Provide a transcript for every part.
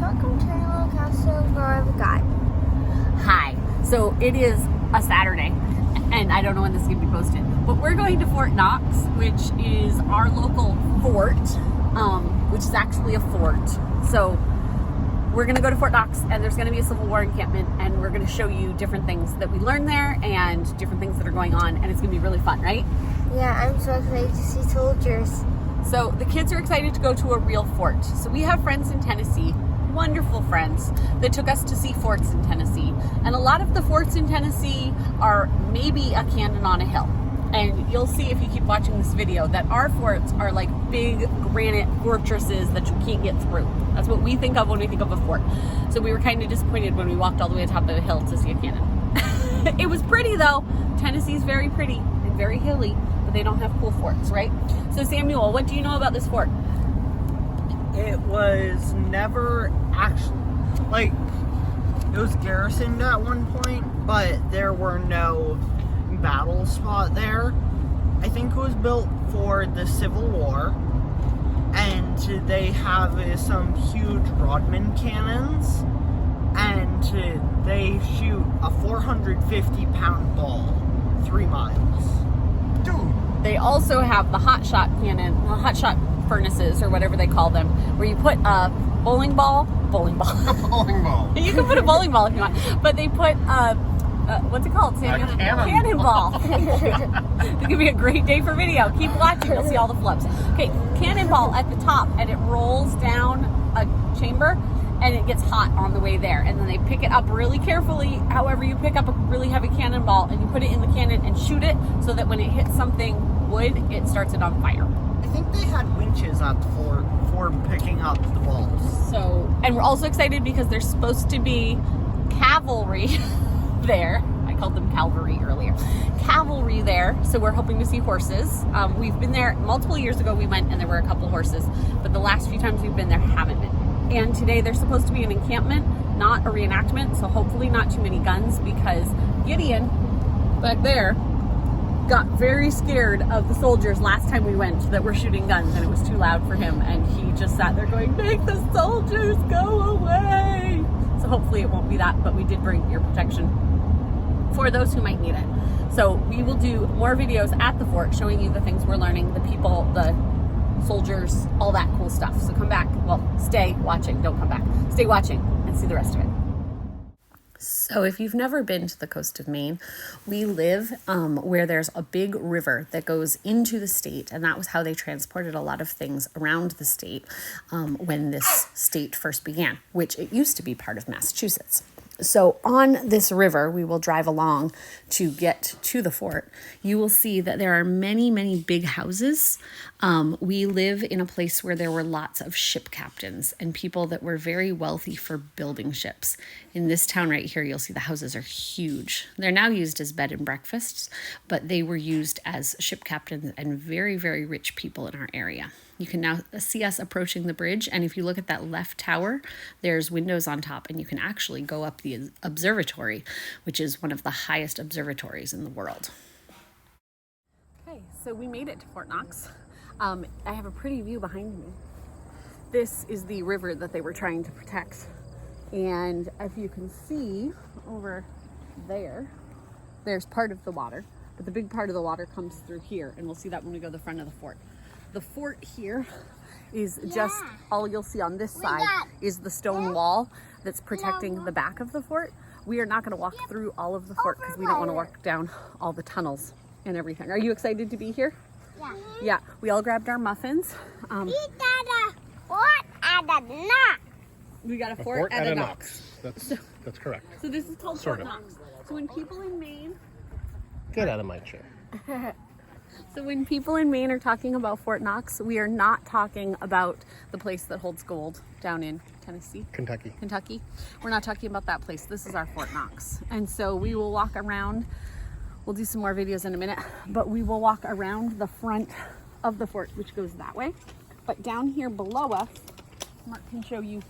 Welcome to our little castle where we got. Hi. So it is a Saturday, and I don't know when this is going to be posted, but we're going to Fort Knox, which is our local fort, which is actually a fort. So we're going to go to Fort Knox, and there's going to be a Civil War encampment, and we're going to show you different things that we learned there and different things that are going on, and it's going to be really fun, right? Yeah, I'm so excited to see soldiers. So the kids are excited to go to a real fort. So we have friends in Tennessee, wonderful friends, that took us to see forts in Tennessee. And a lot of the forts in Tennessee are maybe a cannon on a hill. And you'll see if you keep watching this video that our forts are like big granite fortresses that you can't get through. That's what we think of when we think of a fort. So we were kind of disappointed when we walked all the way to the top of the hill to see a cannon. It was pretty though. Tennessee's very pretty and very hilly, but they don't have cool forts, right? So Samuel, what do you know about this fort? It was never actually, like, it was garrisoned at one point, but there were no battle spot there. I think it was built for the Civil War, and they have some huge Rodman cannons, and they shoot a 450-pound ball 3 miles. Dude. They also have the hot shot cannon, the hot shot furnaces, or whatever they call them, where you put a bowling ball. Bowling ball. You can put a bowling ball if you want, but they put what's it called, Samuel? A cannonball. It's gonna be a great day for video. Keep watching, you'll see all the flubs. Okay, cannonball at the top, and it rolls down a chamber, and it gets hot on the way there, and then they pick it up really carefully. However, you pick up a really heavy cannonball and you put it in the cannon and shoot it so that when it hits something wood, it starts it on fire. I think they had winches at the fort for picking up the balls. So, and we're also excited because there's supposed to be cavalry there. I called them cavalry earlier. Cavalry there, so we're hoping to see horses. We've been there multiple years ago. We went and there were a couple horses, but the last few times we've been there haven't been. And today there's supposed to be an encampment, not a reenactment, so hopefully not too many guns, because Gideon back there got very scared of the soldiers last time we went that were shooting guns, and it was too loud for him, and he just sat there going, "Make the soldiers go away!" So hopefully it won't be that, but we did bring ear protection for those who might need it. So we will do more videos at the fort showing you the things we're learning, the people, the soldiers, all that cool stuff. So come back, well, stay watching, don't come back. Stay watching and see the rest of it. So if you've never been to the coast of Maine, we live where there's a big river that goes into the state, and that was how they transported a lot of things around the state when this state first began, which it used to be part of Massachusetts. So on this river, we will drive along to get to the fort. You will see that there are many, many big houses. We live in a place where there were lots of ship captains and people that were very wealthy for building ships. In this town right here, you'll see the houses are huge. They're now used as bed and breakfasts, but they were used as ship captains and very, very rich people in our area. You can now see us approaching the bridge, and if you look at that left tower, there's windows on top, and you can actually go up the observatory, which is one of the highest observatories in the world. Okay, so we made it to Fort Knox. I have a pretty view behind me. This is the river that they were trying to protect, and if you can see over there, there's part of the water, but the big part of the water comes through here, and we'll see that when we go to the front of the fort. The fort here is just all you'll see on this side is the stone wall that's protecting the back of the fort. We are not going to walk through all of the fort because we don't want to walk down all the tunnels and everything. Are you excited to be here? Yeah. Yeah, we all grabbed our muffins. We got a fort at a Knox. That's correct. So this is called Sort Fort of. Knox. So when people in Maine Get out of my chair. So when people in Maine are talking about Fort Knox, we are not talking about the place that holds gold down in Tennessee. Kentucky. We're not talking about that place. This is our Fort Knox. And so we will walk around. We'll do some more videos in a minute, but we will walk around the front of the fort, which goes that way. But down here below us, Mark can show you,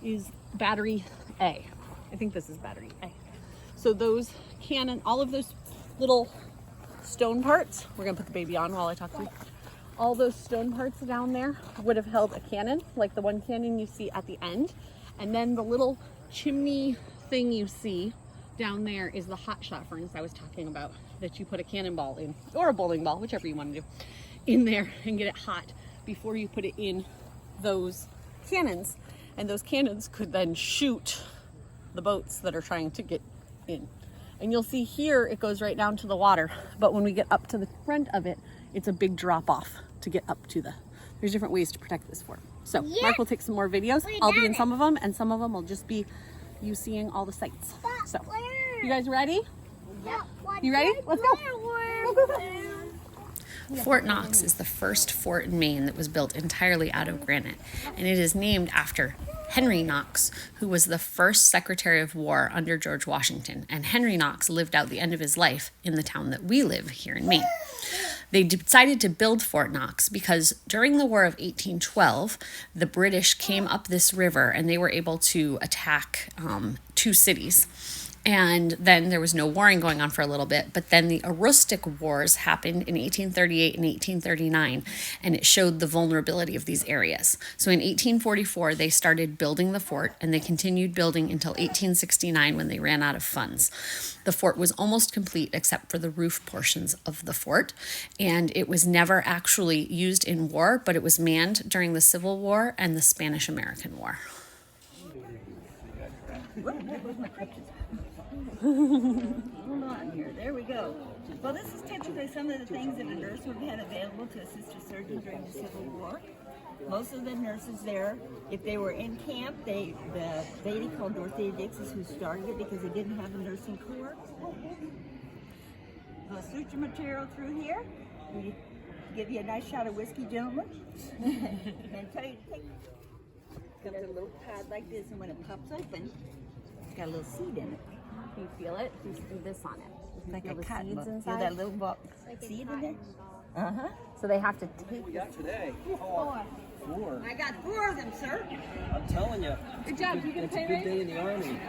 is Battery A. I think this is Battery A. So those cannon, all of those little stone parts, we're gonna put the baby on while I talk to you. All those stone parts down there would have held a cannon, like the one cannon you see at the end. And then the little chimney thing you see down there is the hot shot furnace I was talking about, that you put a cannonball in, or a bowling ball, whichever you want to do, in there and get it hot before you put it in those cannons. And those cannons could then shoot the boats that are trying to get in. And you'll see here it goes right down to the water, but when we get up to the front of it, it's a big drop off to get up to there's different ways to protect this fort. So Mark will take some more videos. I'll be in some of them, and some of them will just be you seeing all the sights. So you guys ready? You ready? Let's go. Fort Knox is the first fort in Maine that was built entirely out of granite, and it is named after Henry Knox, who was the first Secretary of War under George Washington, and Henry Knox lived out the end of his life in the town that we live here in Maine. They decided to build Fort Knox because during the War of 1812, the British came up this river and they were able to attack 2 cities. And then there was no warring going on for a little bit, but then the Aroostook Wars happened in 1838 and 1839, and it showed the vulnerability of these areas. So in 1844, they started building the fort, and they continued building until 1869 when they ran out of funds. The fort was almost complete except for the roof portions of the fort, and it was never actually used in war, but it was manned during the Civil War and the Spanish-American War. Hold on here. There we go. Well, this is typically some of the things that a nurse would have had available to assist a surgeon during the Civil War. Most of the nurses there, if they were in camp, the lady called Dorothea Dix is who started it because they didn't have a nursing corps. The suture material through here. We give you a nice shot of whiskey, gentlemen. And tell you to take comes a little pad like this, and when it pops open, it's got a little seed in it. Can you feel it? You see this on it. It's like Feel a the cotton seeds ball. Feel inside? that little ball seed in there? Uh-huh. So they have to take We got today. 4. I got 4 of them, sir. I'm telling you. Good job. You get a It's a pay good raise? day in the Army.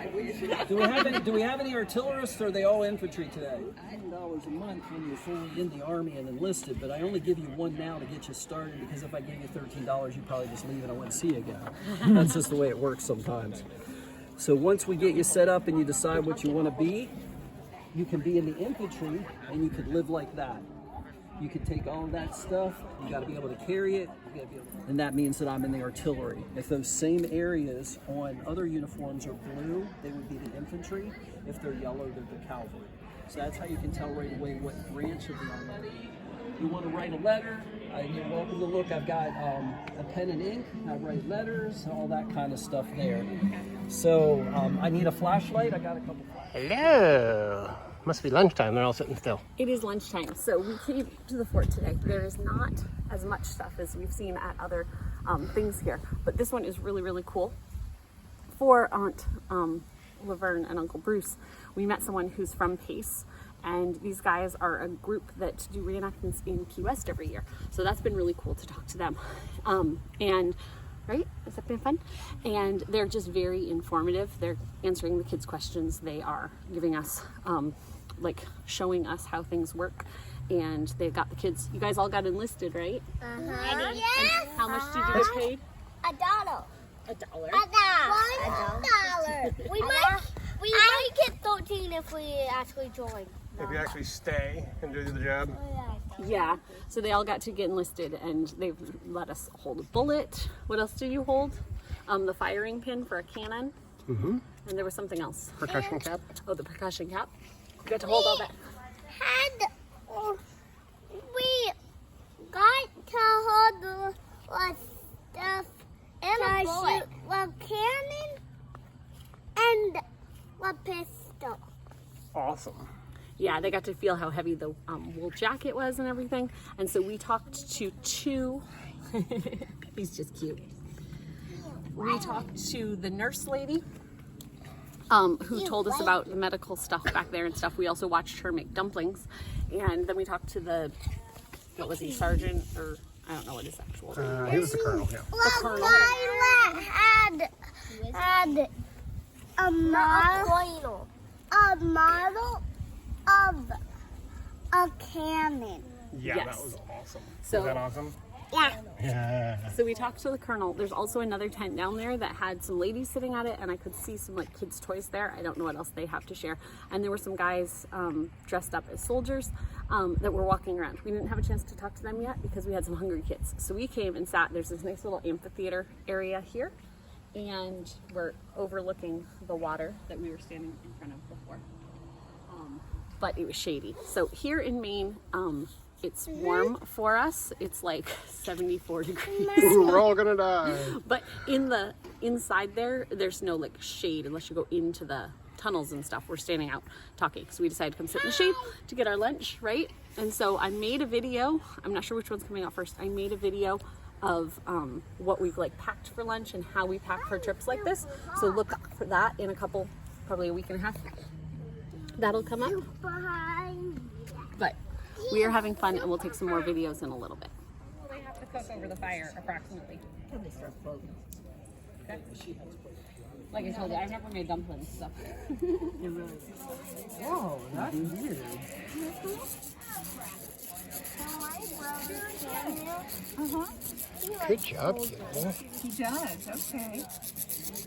Do we have any artillerists, or are they all infantry today? $10 a month when you're fully in the Army and enlisted, but I only give you 1 now to get you started, because if I gave you $13, you'd probably just leave and I wouldn't see you again. That's just the way it works sometimes. So once we get you set up and you decide what you want to be, you can be in the infantry and you could live like that. You could take all of that stuff, you got to be able to carry it, and that means that I'm in the artillery. If those same areas on other uniforms are blue, they would be the infantry. If they're yellow, they're the cavalry. So that's how you can tell right away what branch of the army. You want to write a letter, you're welcome to look. I've got a pen and ink, I write letters, all that kind of stuff there. So I need a flashlight, I got a couple flashlights. Hello. Must be lunchtime. They're all sitting still. It is lunchtime, so we came to the fort today. There is not as much stuff as we've seen at other things here, but this one is really, really cool. For Aunt Laverne and Uncle Bruce, we met someone who's from Pace, and these guys are a group that do reenactments in Key West every year. So that's been really cool to talk to them. And right? Has that been fun? And they're just very informative. They're answering the kids' questions. They are giving us showing us how things work, and they've got the kids. You guys all got enlisted, right? Yes. How much did you get paid? $1. $1. $1. We might get 13 if we actually join. If you actually stay and do the job. Yeah. So they all got to get enlisted, and they've let us hold a bullet. What else did you hold? The firing pin for a cannon. Mm-hmm. And there was something else. Percussion cap. Oh, the percussion cap. You got to hold all that. We got to hold the stuff and a bullet. The cannon and the pistol. Awesome. Yeah, they got to feel how heavy the wool jacket was and everything. And so we talked to 2. He's just cute. We talked to the nurse lady who told us about the medical stuff back there and stuff. We also watched her make dumplings. And then we talked to the, what was he, sergeant? Or I don't know what his actual name was. He was the colonel, yeah. The pilot had a model of a cannon. Yeah, Yes. that was awesome. So- Was that awesome? Yeah. So we talked to the colonel. There's also another tent down there that had some ladies sitting at it, and I could see some like kids' toys there. I don't know what else they have to share. And there were some guys dressed up as soldiers that were walking around. We didn't have a chance to talk to them yet because we had some hungry kids. So we came and sat. There's this nice little amphitheater area here, and we're overlooking the water that we were standing in front of before. But it was shady. So here in Maine, it's warm for us. It's like 74 degrees. We're all gonna die. But inside there's no like shade unless you go into the tunnels and stuff. We're standing out talking. So we decided to come sit in the shade to get our lunch, right? And so I made a video. I'm not sure which one's coming out first. I made a video of what we've like packed for lunch and how we pack for trips like this. So look for that in probably a week and a half. That'll come up. But we are having fun, and we'll take some more videos in a little bit. They have to cook over the fire approximately. Till they start floating. Okay. Like I told you, I've never made dumplings, so. Oh, that's weird. Good job, kid. He does, okay.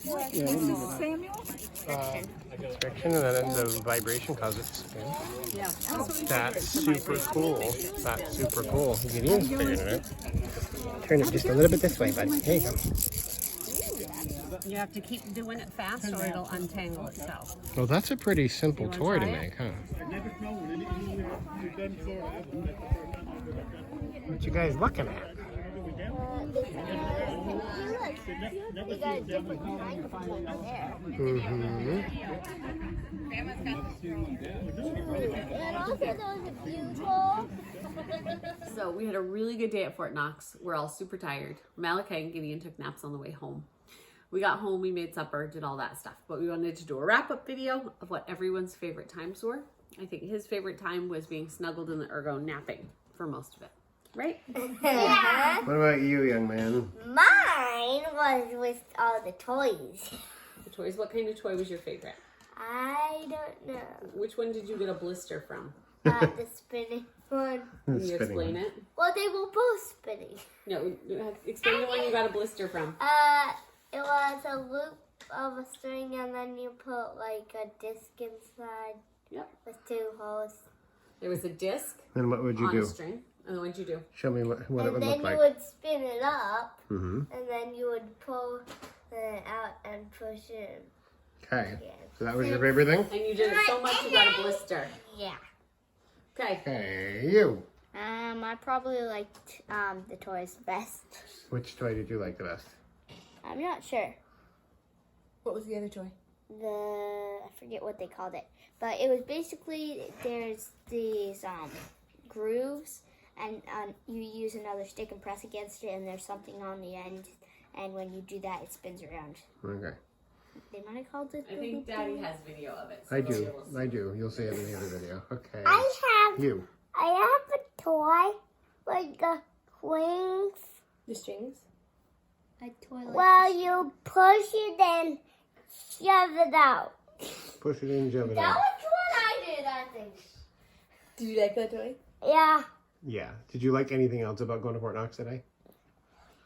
Yeah, Mrs. Samuel? inspection, and then the vibration causes it to spin. Yeah. That's super cool. That's super cool. You can use figuring it out. Turn it just a little bit this way, buddy. There you go. You have to keep doing it fast or it'll untangle itself. Well, that's a pretty simple toy to make, huh? What you guys looking at? We got a different microphone there. Mm-hmm. And also there was a bugle. So we had a really good day at Fort Knox. We're all super tired. Malachi and Gideon took naps on the way home. We got home, we made supper, did all that stuff. But we wanted to do a wrap-up video of what everyone's favorite times were. I think his favorite time was being snuggled in the ergo napping for most of it. Right? Yeah. What about you, young man? Mine was with all the toys. The toys. What kind of toy was your favorite? I don't know. Which one did you get a blister from? The spinning one. Can you explain it? Well, they were both spinning. No, explain the one you got a blister from. It was a loop of a string, and then you put like a disc inside. Yep. With 2 holes. There was a disc Then what would you on do? a string. And then what'd you do? Show me what it would look And then like. you would spin it up, Mm-hmm. and then you would pull it out and push it. Okay. Yeah. So that was your favorite thing? And you did it so much you got a blister. Yeah. Okay. Okay, you. I probably liked the toys best. Which toy did you like the best? I'm not sure. What was the other toy? I forget what they called it, but it was basically there's these grooves, and you use another stick and press against it, and there's something on the end, and when you do that, it spins around. Okay. They might have called it. I think Daddy has video of it. So I do. You'll see it in the other video. Okay. I have You. a toy like the wings. The strings? A toy. Well, you push it and shove it out. Push it in, shove it That out. was what I did, I think. Did you like that toy? Yeah. Yeah. Did you like anything else about going to Fort Knox today?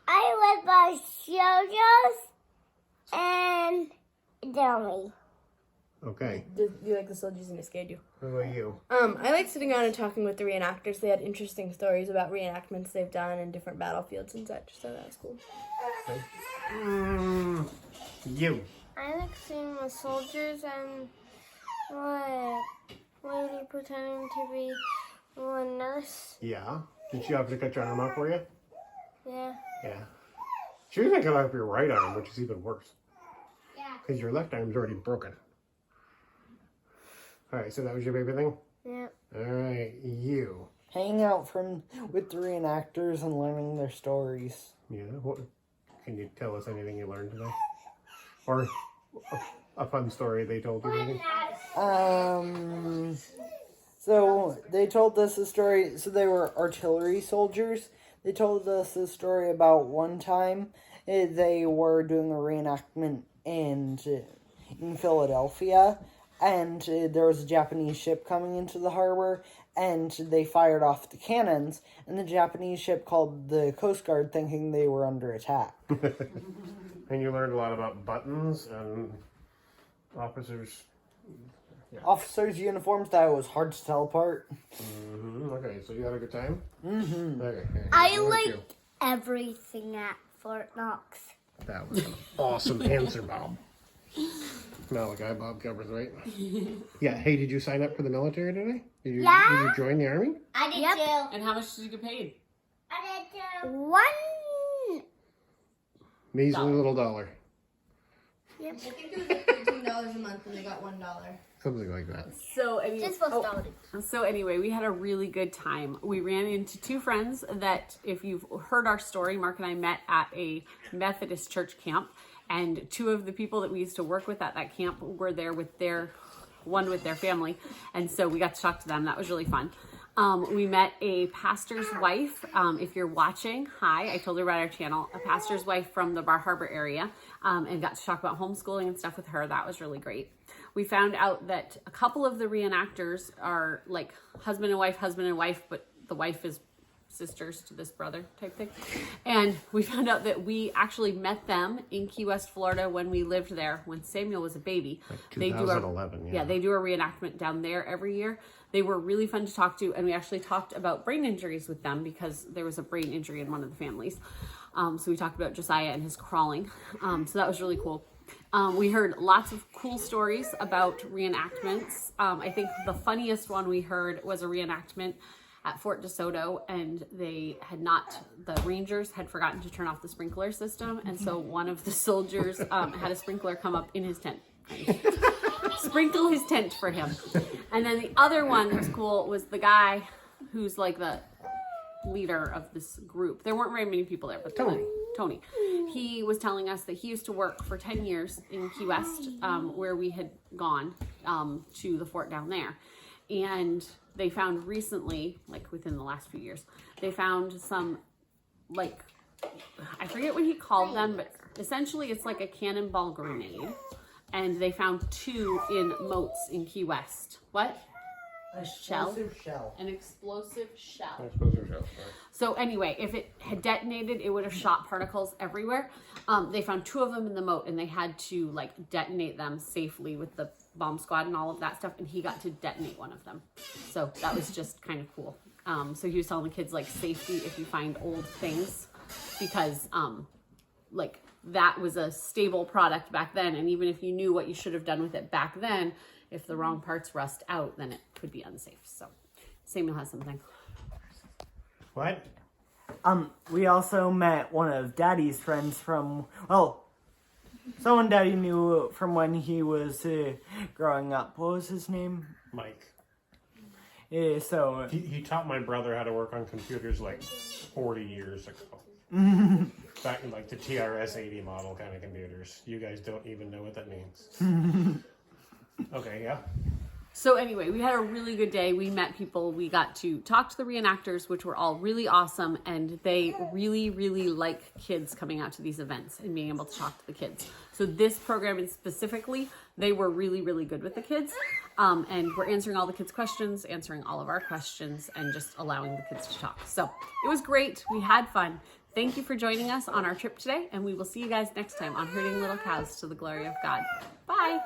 I was by soldiers and dummy. Okay. Do you like the soldiers and it scared you? What about you? I like sitting around and talking with the reenactors. They had interesting stories about reenactments they've done in different battlefields and such, so that was cool. You. I like seeing the soldiers and what lady pretending to be a nurse. Yeah. Did she have to cut your arm off for you? Yeah. Yeah. She was gonna cut off your right arm, which is even worse. Yeah. Because your left arm's already broken. Alright, so that was your favorite thing? Yeah. Alright, you. Hanging out with the reenactors and learning their stories. Yeah. What, can you tell us anything you learned today? Or a fun story they told you maybe? So they told us a story. So they were artillery soldiers. They told us a story about one time they were doing a reenactment in Philadelphia, and there was a Japanese ship coming into the harbor, and they fired off the cannons, and the Japanese ship called the Coast Guard thinking they were under attack. And you learned a lot about buttons and officers. Officers' uniforms that it was hard to tell apart. Okay, so you had a good time? Okay. I liked everything at Fort Knox. That was an awesome answer, Bob. Malachi, Bob covers, right? Yeah, hey, did you sign up for the military today? Did you join the army? I did too. And how much did you get paid? I did too. $1. Measly little dollar. I think it was like $13 a month and they got $1. Something like that. So anyway, Just for starting. So anyway, we had a really good time. We ran into two friends that, if you've heard our story, Mark and I met at a Methodist church camp, and two of the people that we used to work with at that camp were there with their family, and so we got to talk to them. That was really fun. We met a pastor's wife. If you're watching, hi, I told her about our channel, a pastor's wife from the Bar Harbor area, and got to talk about homeschooling and stuff with her. That was really great. We found out that a couple of the reenactors are like husband and wife, but the wife is sisters to this brother type thing. And we found out that we actually met them in Key West, Florida when we lived there, when Samuel was a baby. Like 2011, they do a reenactment down there every year. They were really fun to talk to, and we actually talked about brain injuries with them because there was a brain injury in one of the families. So we talked about Josiah and his crawling. So that was really cool. We heard lots of cool stories about reenactments. I think the funniest one we heard was a reenactment at Fort DeSoto, and the Rangers had forgotten to turn off the sprinkler system, and so one of the soldiers had a sprinkler come up in his tent. Sprinkle his tent for him. And then the other one that was cool was the guy who's like the leader of this group. There weren't very many people there, but Tony. He was telling us that he used to work for 10 years in Key West, where we had gone to the fort down there. And they found recently, like within the last few years, they found some, like, I forget what he called them, but essentially it's like a cannonball grenade. And they found 2 in moats in Key West. What? An explosive shell. So anyway, if it had detonated, it would have shot particles everywhere. They found 2 of them in the moat, and they had to like detonate them safely with the bomb squad and all of that stuff. And he got to detonate one of them. So that was just kind of cool. So he was telling the kids like safety if you find old things, because like that was a stable product back then. And even if you knew what you should have done with it back then, if the wrong parts rust out, then it could be unsafe. So Samuel has something. What? We also met one of Daddy's friends from, someone Daddy knew from when he was growing up. What was his name? Mike. Yeah, so... He taught my brother how to work on computers like 40 years ago. Back in like the TRS-80 model kind of computers. You guys don't even know what that means. Okay, yeah. So anyway, we had a really good day. We met people. We got to talk to the reenactors, which were all really awesome. And they really, really like kids coming out to these events and being able to talk to the kids. So this program specifically, they were really, really good with the kids. And we're answering all the kids' questions, answering all of our questions, and just allowing the kids to talk. So it was great. We had fun. Thank you for joining us on our trip today. And we will see you guys next time on Herding Little Cows to the Glory of God. Bye.